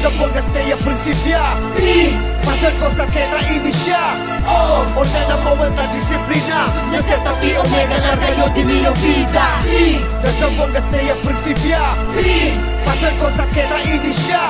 Desde pongas ella principia Y pasar cosa que na inicia Ordena mo esta disciplina Na Z Pi Omega larga yo di mi vida Desde pongas ella principia Y pasar cosa que na inicia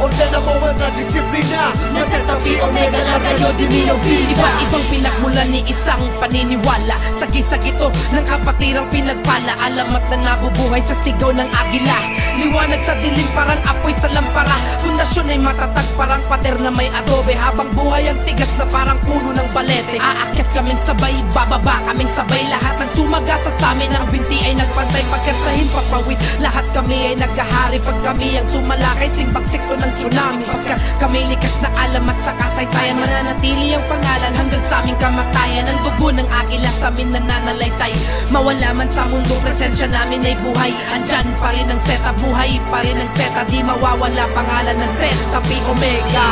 Ordena mo esta disciplina Na Z Pi Omega larga yo di mi vida Iba-ibang pinagmulan ni isang paniniwala Sagi-sagito ng kapatirang pinagpala Alamat na nabubuhay sa sigaw ng agila Liwanag sa dilim parang apoy sa lampara Pundasyon ay matatag parang pader na may adobe Habang buhay ang tigas na parang puno ng balete Aakyat kaming sabay, bababa kaming sabay Lahat ng sumagasa sa amin ang binti ay nagpantay Pagkat sa himpapawid, lahat kami ay nagkahari Pag kami ang sumalakay, simbagsikto ng tsunami Pagka kami likas na alamat sa kasaysayan Mananatili ang pangalan hanggang sa aming kamatayan Ang dugo ng agila sa amin nananalaytay Mawala man sa mundong presensya namin ay buhay Andyan pa rin ang Zeta, buhay pa rin ang Zeta Di mawawala pangalan ng Zeta Pi Omega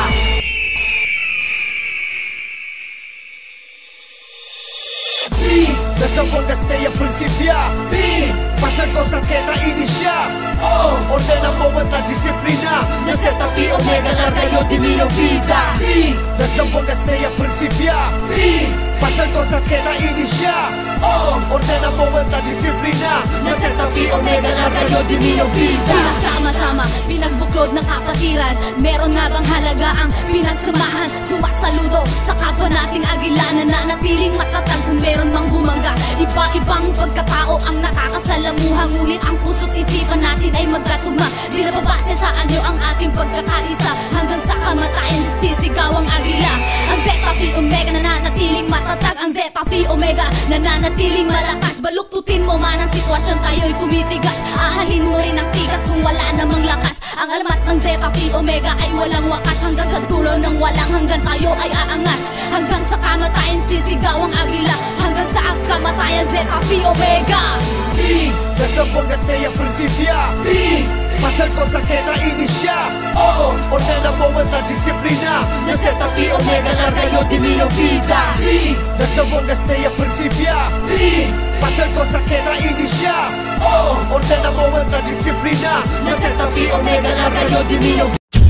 Desde pongas ella principia Pasar cosas que na inicia Ordena mo esta disciplina Na Z Pi Omega larga yo di mi vida Desde pongas ella principia Pasar cosas que na inicia Ordena mo esta disciplina Na Z Pi Omega larga yo di mi vida Pinagsama-sama, pinagbuklod ng kapatiran Meron nga bang halaga ang pinagsamahan Sumasaludo sa kapwa nating agila Nananatiling matatag kung meron mang bumangga Iba-ibang pagkatao ang nakakasalamuha Ngunit ang puso't isipan natin ay magkatugma Di na babase sa anyo ang ating pagkakaisa Hanggang sa kamatayan sisigaw ang agila Ang Zeta Pi Omega nananatiling matatag Ang Zeta Pi Omega nananatiling malakas Baluktutin mo man ang sitwasyon tayo'y tumitigas Ahalin mo rin ang tigas kung wala namang lakas Ang alamat ng Zeta Pi Omega ay walang wakas Hanggang sa dulo ng walang hanggang tayo ay aangat Hanggang sa kamatayan sisigaw ang agila Hanggang sa kamatayan Zeta Pi Omega Desde pongas ella principia Pasar cosas que na inicia Ordena mo esta disciplina Na Z Pi Omega larga yo di mi vida Desde pongas ella principia Pasar cosas que na inicia Ordena mo esta disciplina Na Z Pi Omega larga yo di mi vida